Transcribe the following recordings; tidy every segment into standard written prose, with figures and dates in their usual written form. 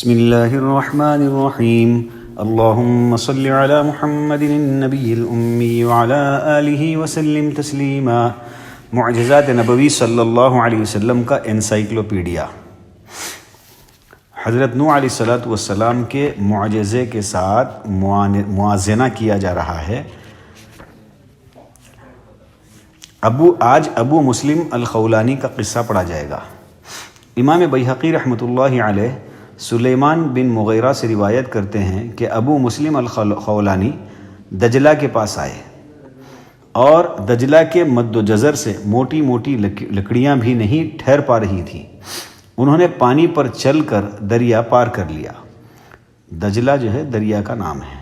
بسم اللہ الرحمن الرحیم اللہم صل علی محمد النبی الأمی وعلی آلہ وسلم تسلیما۔ معجزات نبوی صلی اللہ علیہ وسلم کا انسائکلوپیڈیا۔ حضرت نوح علیہ السلام کے معجزے کے ساتھ موازنہ کیا جا رہا ہے۔ آج ابو مسلم الخولانی کا قصہ پڑھا جائے گا۔ امام بیہقی رحمۃ اللہ علیہ سلیمان بن مغیرہ سے روایت کرتے ہیں کہ ابو مسلم الخولانی دجلہ کے پاس آئے اور دجلہ کے مد و جزر سے موٹی موٹی لکڑیاں بھی نہیں ٹھہر پا رہی تھیں۔ انہوں نے پانی پر چل کر دریا پار کر لیا۔ دجلہ جو ہے دریا کا نام ہے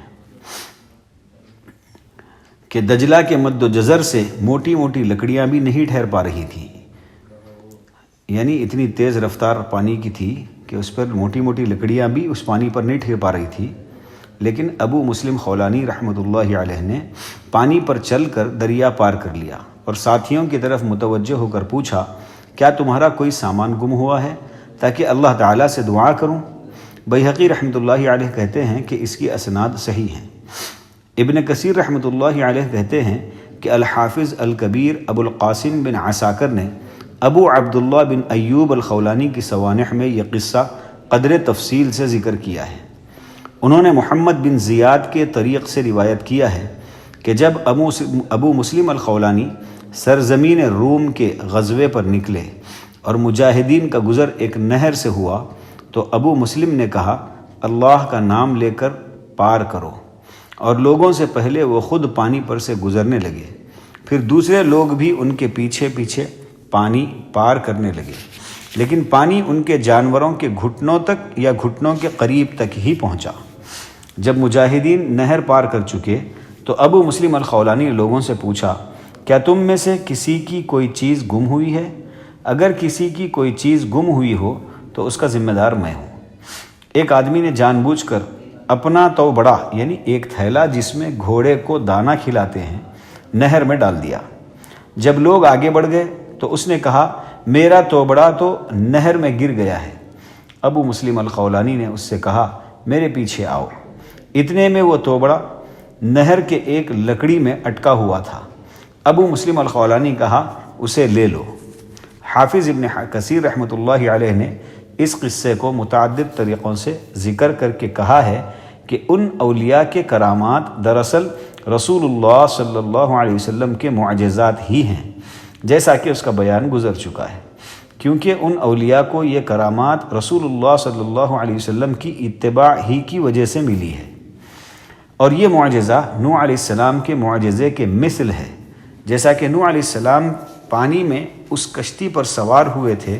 کہ دجلہ کے مد و جزر سے موٹی موٹی لکڑیاں بھی نہیں ٹھہر پا رہی تھیں، یعنی اتنی تیز رفتار پانی کی تھی کہ اس پر موٹی موٹی لکڑیاں بھی اس پانی پر نہیں ٹھہر پا رہی تھی۔ لیکن ابو مسلم خولانی رحمۃ اللہ علیہ نے پانی پر چل کر دریا پار کر لیا اور ساتھیوں کی طرف متوجہ ہو کر پوچھا، کیا تمہارا کوئی سامان گم ہوا ہے تاکہ اللہ تعالیٰ سے دعا کروں؟ بیہقی رحمۃ اللہ علیہ کہتے ہیں کہ اس کی اسناد صحیح ہیں۔ ابن کثیر رحمۃ اللہ علیہ کہتے ہیں کہ الحافظ الکبیر ابو القاسم بن عساکر نے ابو عبداللہ بن ایوب الخولانی کی سوانح میں یہ قصہ قدر تفصیل سے ذکر کیا ہے۔ انہوں نے محمد بن زیاد کے طریق سے روایت کیا ہے کہ جب ابو مسلم الخولانی سرزمین روم کے غزوے پر نکلے اور مجاہدین کا گزر ایک نہر سے ہوا تو ابو مسلم نے کہا، اللہ کا نام لے کر پار کرو، اور لوگوں سے پہلے وہ خود پانی پر سے گزرنے لگے، پھر دوسرے لوگ بھی ان کے پیچھے پیچھے پانی پار کرنے لگے، لیکن پانی ان کے جانوروں کے گھٹنوں تک یا گھٹنوں کے قریب تک ہی پہنچا۔ جب مجاہدین نہر پار کر چکے تو ابو مسلم الخولانی نے لوگوں سے پوچھا، کیا تم میں سے کسی کی کوئی چیز گم ہوئی ہے؟ اگر کسی کی کوئی چیز گم ہوئی ہو تو اس کا ذمہ دار میں ہوں۔ ایک آدمی نے جان بوجھ کر اپنا تو بڑا یعنی ایک تھیلا جس میں گھوڑے کو دانہ کھلاتے ہیں نہر میں ڈال دیا۔ جب لوگ آگے بڑھ گئے تو اس نے کہا، میرا توبڑا تو نہر میں گر گیا ہے۔ ابو مسلم الخولانی نے اس سے کہا، میرے پیچھے آؤ۔ اتنے میں وہ توبڑا نہر کے ایک لکڑی میں اٹکا ہوا تھا۔ ابو مسلم الخولانی کہا، اسے لے لو۔ حافظ ابن کثیر رحمۃ اللہ علیہ نے اس قصے کو متعدد طریقوں سے ذکر کر کے کہا ہے کہ ان اولیاء کے کرامات دراصل رسول اللہ صلی اللہ علیہ وسلم کے معجزات ہی ہیں، جیسا کہ اس کا بیان گزر چکا ہے، کیونکہ ان اولیاء کو یہ کرامات رسول اللہ صلی اللہ علیہ وسلم کی اتباع ہی کی وجہ سے ملی ہے، اور یہ معجزہ نوح علیہ السلام کے معجزے کے مثل ہے۔ جیسا کہ نوح علیہ السلام پانی میں اس کشتی پر سوار ہوئے تھے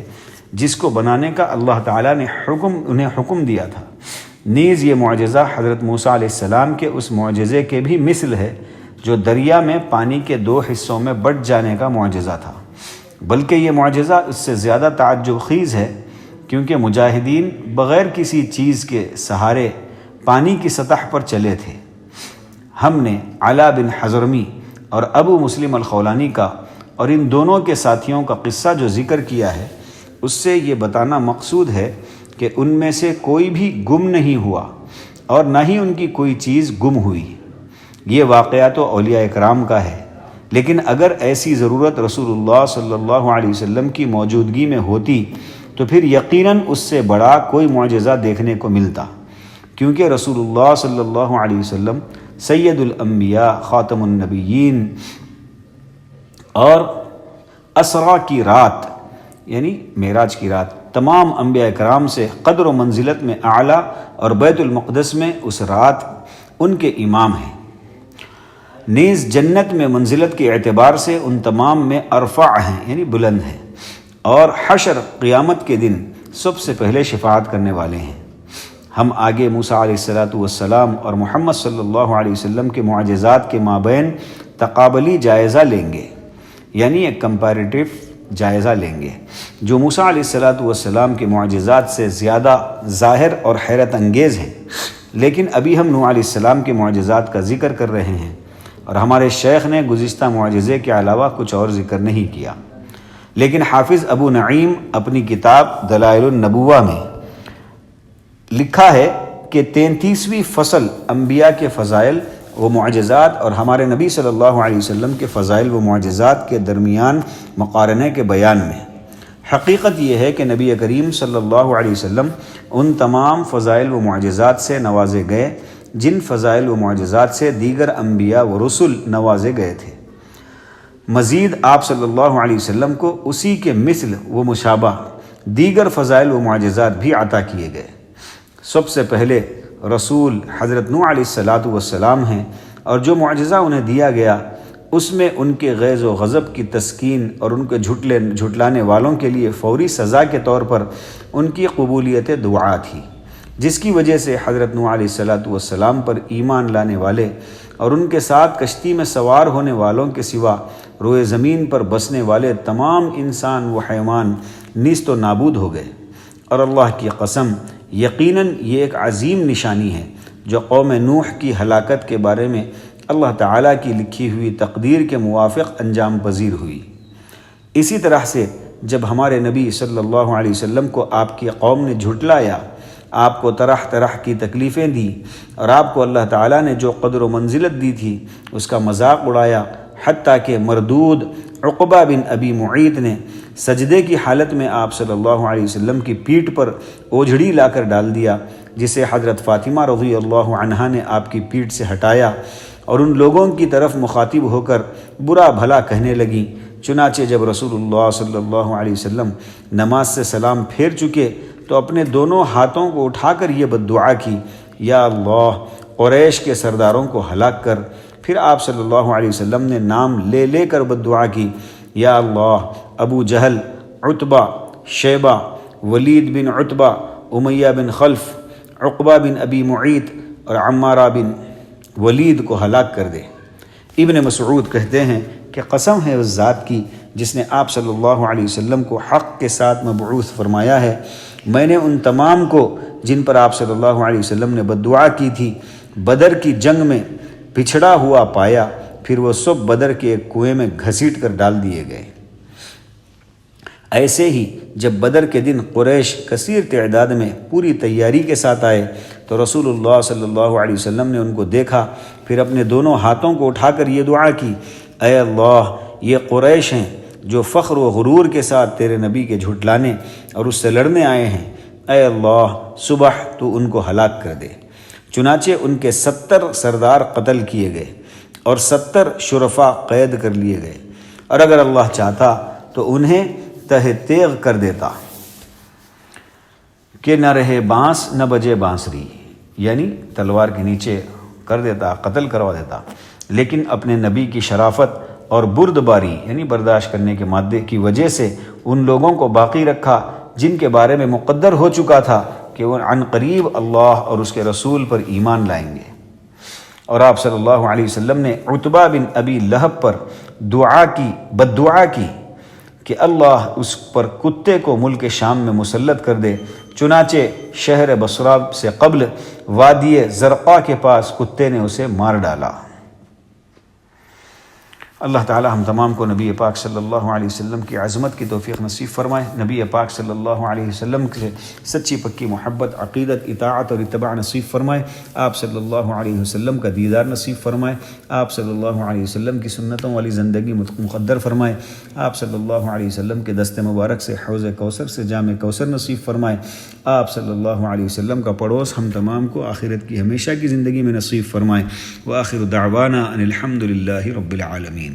جس کو بنانے کا اللہ تعالیٰ نے انہیں حکم دیا تھا، نیز یہ معجزہ حضرت موسیٰ علیہ السلام کے اس معجزے کے بھی مثل ہے جو دریا میں پانی کے 2 حصوں میں بٹ جانے کا معجزہ تھا، بلکہ یہ معجزہ اس سے زیادہ تعجب خیز ہے کیونکہ مجاہدین بغیر کسی چیز کے سہارے پانی کی سطح پر چلے تھے۔ ہم نے علا بن حضرمی اور ابو مسلم الخولانی کا اور ان دونوں کے ساتھیوں کا قصہ جو ذکر کیا ہے اس سے یہ بتانا مقصود ہے کہ ان میں سے کوئی بھی گم نہیں ہوا اور نہ ہی ان کی کوئی چیز گم ہوئی۔ یہ واقعہ تو اولیاء اکرام کا ہے، لیکن اگر ایسی ضرورت رسول اللہ صلی اللہ علیہ وسلم کی موجودگی میں ہوتی تو پھر یقیناً اس سے بڑا کوئی معجزہ دیکھنے کو ملتا، کیونکہ رسول اللہ صلی اللہ علیہ وسلم سید الانبیاء خاتم النبیین اور اسرا کی رات یعنی معراج کی رات تمام انبیاء کرام سے قدر و منزلت میں اعلیٰ اور بیت المقدس میں اس رات ان کے امام ہیں، نیز جنت میں منزلت کے اعتبار سے ان تمام میں ارفع ہیں یعنی بلند ہیں، اور حشر قیامت کے دن سب سے پہلے شفاعت کرنے والے ہیں۔ ہم آگے موسیٰ علیہ السلام اور محمد صلی اللہ علیہ وسلم کے معجزات کے مابین تقابلی جائزہ لیں گے، یعنی ایک کمپیریٹیو جائزہ لیں گے جو موسیٰ علیہ السلام کے معجزات سے زیادہ ظاہر اور حیرت انگیز ہیں۔ لیکن ابھی ہم نوح علیہ السلام کے معجزات کا ذکر کر رہے ہیں اور ہمارے شیخ نے گزشتہ معجزے کے علاوہ کچھ اور ذکر نہیں کیا، لیکن حافظ ابو نعیم اپنی کتاب دلائل النبوہ میں لکھا ہے کہ 33ویں فصل انبیاء کے فضائل و معجزات اور ہمارے نبی صلی اللہ علیہ وسلم کے فضائل و معجزات کے درمیان مقارنہ کے بیان میں حقیقت یہ ہے کہ نبی کریم صلی اللہ علیہ وسلم ان تمام فضائل و معجزات سے نوازے گئے جن فضائل و معجزات سے دیگر انبیاء و رسل نوازے گئے تھے۔ مزید آپ صلی اللہ علیہ وسلم کو اسی کے مثل و مشابہ دیگر فضائل و معجزات بھی عطا کیے گئے۔ سب سے پہلے رسول حضرت نوح علیہ السلام ہیں، اور جو معجزہ انہیں دیا گیا اس میں ان کے غیظ و غضب کی تسکین اور ان کے جھٹلانے والوں کے لیے فوری سزا کے طور پر ان کی قبولیت دعا تھی، جس کی وجہ سے حضرت نوح علیہ السلام پر ایمان لانے والے اور ان کے ساتھ کشتی میں سوار ہونے والوں کے سوا روئے زمین پر بسنے والے تمام انسان و حیوان نیست و نابود ہو گئے۔ اور اللہ کی قسم، یقیناً یہ ایک عظیم نشانی ہے جو قوم نوح کی ہلاکت کے بارے میں اللہ تعالیٰ کی لکھی ہوئی تقدیر کے موافق انجام پذیر ہوئی۔ اسی طرح سے جب ہمارے نبی صلی اللہ علیہ وسلم کو آپ کی قوم نے جھٹلایا، آپ کو طرح طرح کی تکلیفیں دی اور آپ کو اللہ تعالیٰ نے جو قدر و منزلت دی تھی اس کا مذاق اڑایا، حتیٰ کہ مردود عقبہ بن ابی معیط نے سجدے کی حالت میں آپ صلی اللہ علیہ وسلم کی پیٹھ پر اوجھڑی لا کر ڈال دیا، جسے حضرت فاطمہ رضی اللہ عنہا نے آپ کی پیٹھ سے ہٹایا اور ان لوگوں کی طرف مخاطب ہو کر برا بھلا کہنے لگیں۔ چنانچہ جب رسول اللہ صلی اللہ علیہ وسلم نماز سے سلام پھیر چکے تو اپنے دونوں ہاتھوں کو اٹھا کر یہ بددعا کی، یا اللہ قریش کے سرداروں کو ہلاک کر۔ پھر آپ صلی اللہ علیہ وسلم نے نام لے لے کر بددعا کی، یا اللہ ابو جہل، عتبہ، شیبہ، ولید بن عتبہ، امیہ بن خلف، عقبہ بن ابی معیط اور عمارہ بن ولید کو ہلاک کر دے۔ ابن مسعود کہتے ہیں کہ قسم ہے اس ذات کی جس نے آپ صلی اللہ علیہ وسلم کو حق کے ساتھ مبعوث فرمایا ہے، میں نے ان تمام کو جن پر آپ صلی اللہ علیہ وسلم نے بددعا کی تھی بدر کی جنگ میں پچھڑا ہوا پایا، پھر وہ سب بدر کے ایک کنویں میں گھسیٹ کر ڈال دیے گئے۔ ایسے ہی جب بدر کے دن قریش کثیر تعداد میں پوری تیاری کے ساتھ آئے تو رسول اللہ صلی اللہ علیہ وسلم نے ان کو دیکھا، پھر اپنے دونوں ہاتھوں کو اٹھا کر یہ دعا کی، اے اللہ یہ قریش ہیں جو فخر و غرور کے ساتھ تیرے نبی کے جھٹلانے اور اس سے لڑنے آئے ہیں، اے اللہ صبح تو ان کو ہلاک کر دے۔ چنانچہ ان کے 70 سردار قتل کیے گئے اور 70 شرفاء قید کر لیے گئے، اور اگر اللہ چاہتا تو انہیں تہ تیغ کر دیتا کہ نہ رہے بانس نہ بجے بانسری، یعنی تلوار کے نیچے کر دیتا، قتل کروا دیتا، لیکن اپنے نبی کی شرافت اور بردباری یعنی برداشت کرنے کے مادے کی وجہ سے ان لوگوں کو باقی رکھا جن کے بارے میں مقدر ہو چکا تھا کہ وہ عن قریب اللہ اور اس کے رسول پر ایمان لائیں گے۔ اور آپ صلی اللہ علیہ وسلم نے عتبہ بن ابی لہب پر بددعا کی کہ اللہ اس پر کتے کو ملک شام میں مسلط کر دے، چنانچہ شہر بصرہ سے قبل وادی زرقا کے پاس کتے نے اسے مار ڈالا۔ اللہ تعالی ہم تمام کو نبی پاک صلی اللہ علیہ وسلم کی عظمت کی توفیق نصیب فرمائے، نبی پاک صلی اللہ علیہ وسلم سے سچی پکی محبت، عقیدت، اطاعت اور اتباع نصیب فرمائے، آپ صلی اللہ علیہ وسلم کا دیدار نصیب فرمائے، آپ صلی اللہ علیہ وسلم کی سنتوں والی زندگی مقدر فرمائے، آپ صلی اللہ علیہ وسلم کے دست مبارک سے حوض کوثر سے جام کوثر نصیب فرمائے، آپ صلی اللہ علیہ وسلم کا پڑوس ہم تمام کو آخرت کی ہمیشہ کی زندگی میں نصیب فرمائے۔ وآخر دعوانا ان الحمد للہ رب العالمین۔